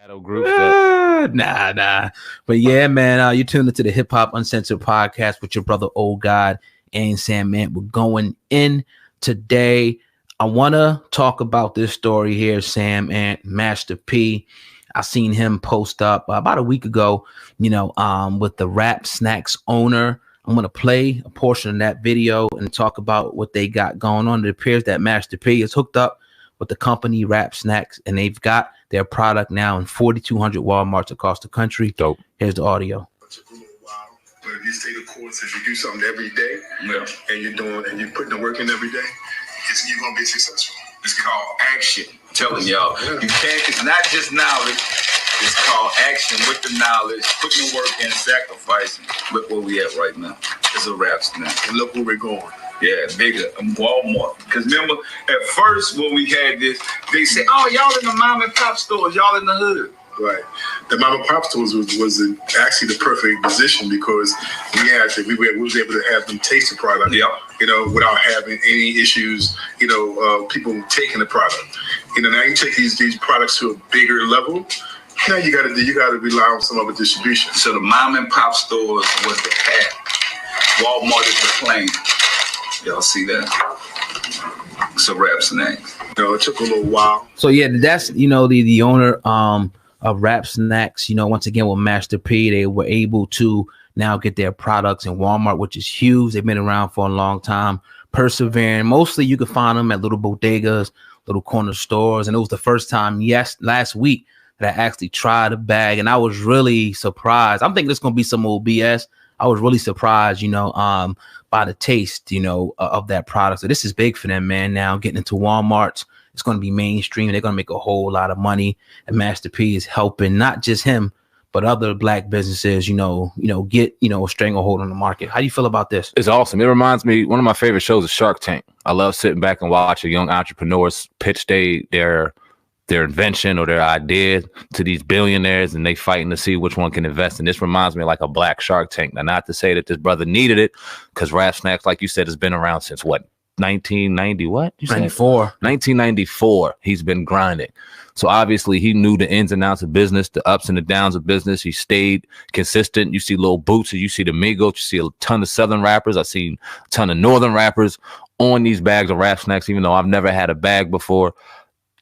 Shadow groups that... Nah. But yeah, man, you tuned into the Hip Hop Uncensored podcast with your brother Old God and SamAnt. We're going in today. I want to talk about this story here, SamAnt, Master P. I seen him post up about a week ago, with the Rap Snacks owner. I'm going to play a portion of that video and talk about what they got going on. It appears that Master P is hooked up with the company Rap Snacks, and they've got their product now in 4,200 Walmarts across the country. Dope. Here's the audio. But if you stay the course, if you do something every day, and you're putting the work in every day, you're gonna be successful. It's called action. I'm telling y'all, you can't. It's not just knowledge. It's called action with the knowledge, putting the work in, sacrificing. Look where we at right now. It's a rap snack. And look where we're going. Yeah, bigger. Walmart. Because remember, at first when we had this, they said, "Oh, y'all in the mom and pop stores, y'all in the hood." Right. The mom and pop stores was actually the perfect position because we was able to have them taste the product. Yeah. Without having any issues. People taking the product. Now you take these products to a bigger level. Now you got to rely on some other distribution. So the mom and pop stores was the path. Walmart is the plane. Y'all see that? It's a rap snack. It took a little while. So yeah, that's the owner of Rap Snacks. Once again with Master P, they were able to now get their products in Walmart, which is huge. They've been around for a long time, persevering. Mostly you can find them at little bodegas, little corner stores, and it was the first time last week that I actually tried a bag, and I was really surprised. I'm thinking it's gonna be some old BS. I was really surprised, by the taste, of that product. So this is big for them, man. Now getting into Walmarts, it's going to be mainstream. They're going to make a whole lot of money, and Master P is helping not just him, but other black businesses, get a stranglehold on the market. How do you feel about this? It's awesome. It reminds me, one of my favorite shows is Shark Tank. I love sitting back and watching young entrepreneurs pitch their invention or their idea to these billionaires, and they fighting to see which one can invest. And this reminds me of like a black Shark Tank. Now, not to say that this brother needed it, because Rap Snacks, like you said, has been around since what? 1990 what? 94. 1994. He's been grinding. So obviously he knew the ins and outs of business, the ups and the downs of business. He stayed consistent. You see Lil Bootsy, you see the Migos, you see a ton of Southern rappers. I've seen a ton of Northern rappers on these bags of Rap Snacks, even though I've never had a bag before.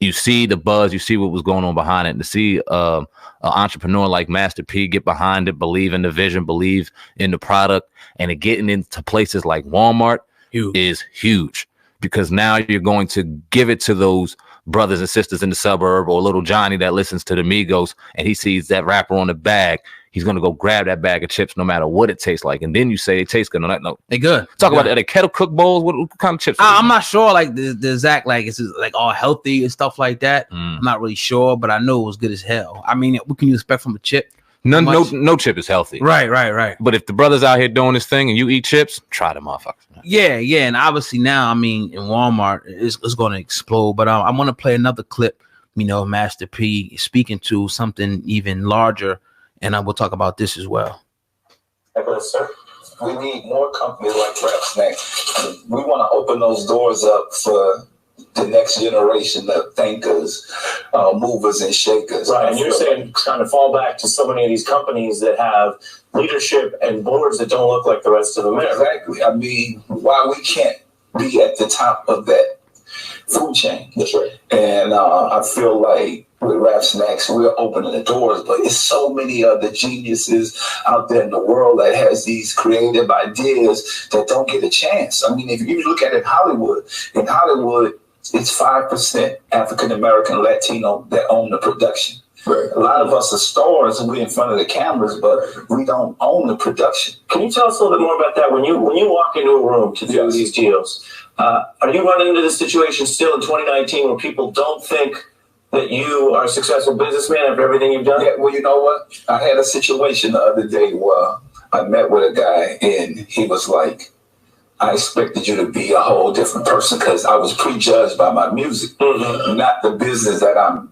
You see the buzz, you see what was going on behind it. And to see an entrepreneur like Master P get behind it, believe in the vision, believe in the product, and it getting into places like Walmart is huge, because now you're going to give it to those brothers and sisters in the suburb, or little Johnny that listens to the Migos, and he sees that rapper on the bag. He's going to go grab that bag of chips no matter what it tastes like. And then you say it tastes good. No, they good. Talk about the kettle cook bowls. What kind of chips? I'm not sure, like the exact, like it's like all healthy and stuff like that. I'm not really sure, but I know it was good as hell. I mean, what can you expect from a chip? No chip is healthy. Right. But if the brother's out here doing this thing and you eat chips, try the motherfuckers. Yeah. And obviously now, I mean, in Walmart, it's going to explode. But I'm going to play another clip, Master P speaking to something even larger. And I will talk about this as well. Sir, we need more companies like Rap Snacks. We want to open those doors up for the next generation of thinkers, movers and shakers. Right, and you're saying trying to fall back to so many of these companies that have leadership and boards that don't look like the rest of America. Exactly. I mean, why we can't be at the top of that food chain? That's right. And I feel like with Rap Snacks, we're opening the doors, but it's so many other geniuses out there in the world that has these creative ideas that don't get a chance. I mean, if you look at it in Hollywood, it's 5% African-American Latino that own the production. Right. A lot of us are stars and we're in front of the cameras, but we don't own the production. Can you tell us a little bit more about that? When you walk into a room to do these deals, are you running into this situation still in 2019 where people don't think that you are a successful businessman after everything you've done? Yeah, well, you know what? I had a situation the other day where I met with a guy and he was like, I expected you to be a whole different person because I was prejudged by my music, not the business that I'm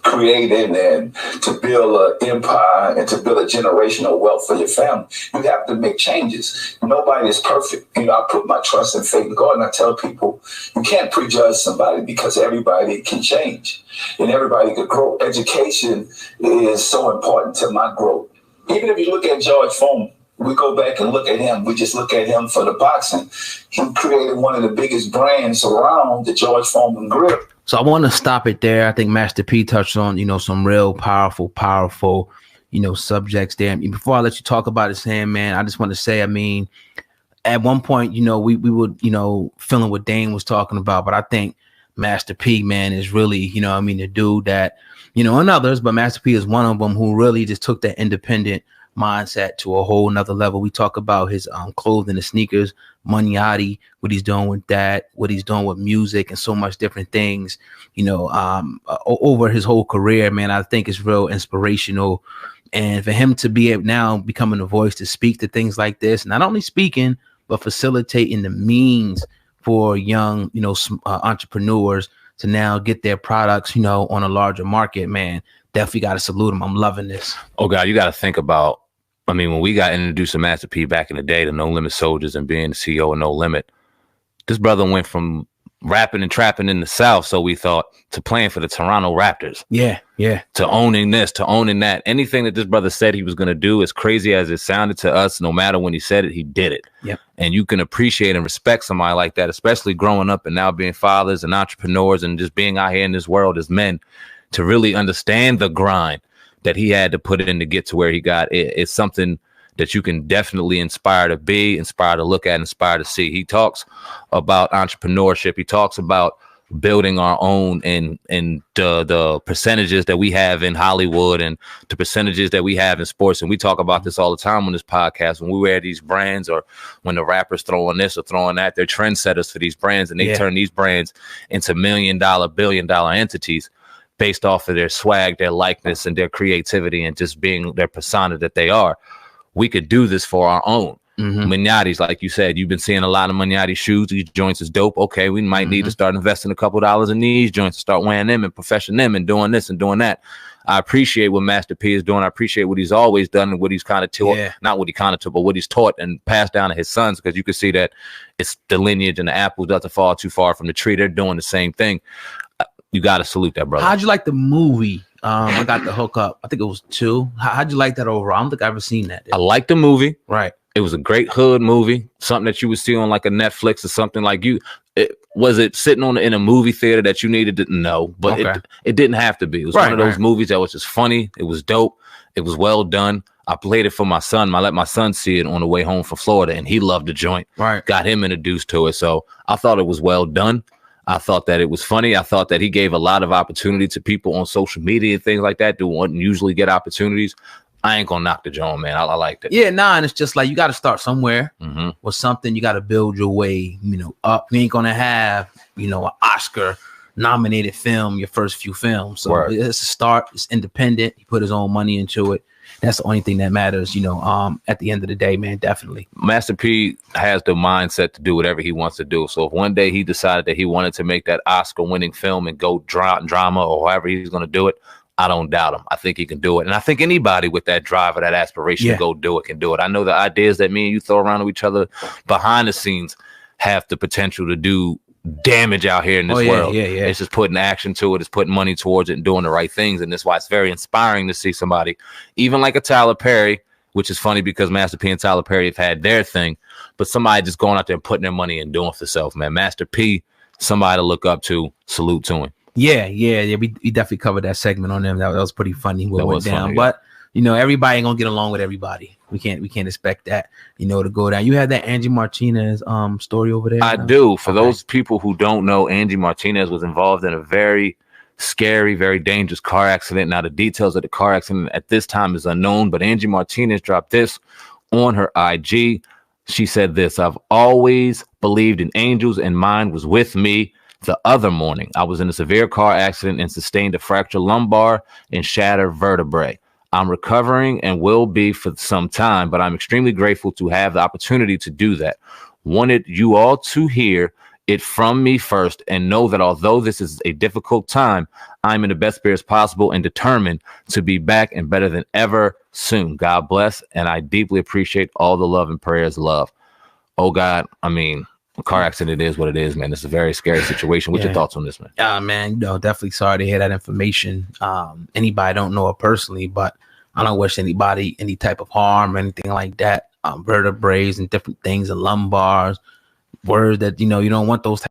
creating and to build an empire and to build a generational wealth for your family, you have to make changes. Nobody is perfect. You know, I put my trust and faith in God, and I tell people, you can't prejudge somebody because everybody can change and everybody can grow. Education is so important to my growth. Even if you look at George Foreman, we go back and look at him. We just look at him for the boxing. He created one of the biggest brands around, the George Foreman grip. So I want to stop it there. I think Master P touched on, you know, some real powerful, you know, subjects there. And before I let you talk about it, Sam, man, I just want to say, I mean, at one point, you know, we would, you know, feeling what Dane was talking about, but I think Master P, man, is really, you know, I mean, the dude that, you know, and others, but Master P is one of them who really just took that independent mindset to a whole nother level. We talk about his clothing and sneakers, Munyati, what he's doing with that, what he's doing with music and so much different things, you know, over his whole career, man. I think it's real inspirational. And for him to be now becoming a voice to speak to things like this, not only speaking, but facilitating the means for young, you know, entrepreneurs to now get their products, you know, on a larger market, man, definitely got to salute him. I'm loving this. Oh, God, you got to think about, I mean, when we got introduced to Master P back in the day, the No Limit Soldiers and being the CEO of No Limit, this brother went from rapping and trapping in the South, so we thought, to playing for the Toronto Raptors. Yeah. To owning this, to owning that. Anything that this brother said he was going to do, as crazy as it sounded to us, no matter when he said it, he did it. Yep. And you can appreciate and respect somebody like that, especially growing up and now being fathers and entrepreneurs and just being out here in this world as men, to really understand the grind that he had to put in to get to where he got. It's something that you can definitely inspire to be, inspire to look at, inspire to see. He talks about entrepreneurship. He talks about building our own and the percentages that we have in Hollywood and the percentages that we have in sports. And we talk about this all the time on this podcast. When we wear these brands or when the rappers throwing this or throwing that, they're trendsetters for these brands, and they turn these brands into $1 million, billion-dollar entities based off of their swag, their likeness, and their creativity, and just being their persona that they are. We could do this for our own. Munyatis, like you said, you've been seeing a lot of Munyati shoes. These joints is dope. Okay, we might need to start investing a couple dollars in these joints to start wearing them and profession them and doing this and doing that. I appreciate what Master P is doing. I appreciate what he's always done and what he's kind of taught, not what he kind of taught, but what he's taught and passed down to his sons, because you can see that it's the lineage and the apple doesn't fall too far from the tree. They're doing the same thing. You got to salute that, brother. How'd you like the movie? I got the hook up. I think it was 2. How'd you like that overall? I don't think I've ever seen that. I like the movie. Right. It was a great hood movie, something that you would see on like a Netflix or something like you. Was it sitting in a movie theater that you needed to know? But it didn't have to be. It was one of those movies that was just funny. It was dope. It was well done. I played it for my son. I let my son see it on the way home from Florida, and he loved the joint. Right. Got him introduced to it. So I thought it was well done. I thought that it was funny. I thought that he gave a lot of opportunity to people on social media and things like that who wouldn't usually get opportunities. I ain't gonna knock the joint, man. I liked it. Yeah, and it's just like you got to start somewhere with something. You got to build your way, up. You ain't gonna have, an Oscar nominated film your first few films. So it's a start. It's independent. He put his own money into it. That's the only thing that matters, at the end of the day, man, definitely. Master P has the mindset to do whatever he wants to do. So if one day he decided that he wanted to make that Oscar-winning film and go drama or however he's going to do it, I don't doubt him. I think he can do it. And I think anybody with that drive or that aspiration to go do it can do it. I know the ideas that me and you throw around to each other behind the scenes have the potential to do damage out here in this world. It's just putting action to it. It's putting money towards it and doing the right things. And that's why it's very inspiring to see somebody, even like a Tyler Perry, which is funny because Master P and Tyler Perry have had their thing, but somebody just going out there and putting their money and doing for self, man. Master P, somebody to look up to, salute to him. Yeah. We definitely covered that segment on them. That was pretty funny what went down. Funny, but everybody ain't gonna get along with everybody. We can't expect that, to go down. You had that Angie Martinez story over there. I do. For those people who don't know, Angie Martinez was involved in a very scary, very dangerous car accident. Now the details of the car accident at this time is unknown, but Angie Martinez dropped this on her IG. She said this: "I've always believed in angels and mine was with me. The other morning, I was in a severe car accident and sustained a fractured lumbar and shattered vertebrae. I'm recovering and will be for some time, but I'm extremely grateful to have the opportunity to do that. Wanted you all to hear it from me first, and know that although this is a difficult time, I'm in the best spirits possible and determined to be back and better than ever soon. God bless, and I deeply appreciate all the love and prayers. Love. Oh God, I mean, a car accident is what it is, man. It's a very scary situation. What's your thoughts on this, man? Man, definitely sorry to hear that information. Anybody don't know her personally, but I don't wish anybody any type of harm or anything like that. Vertebrae and different things and lumbars, words that you don't want those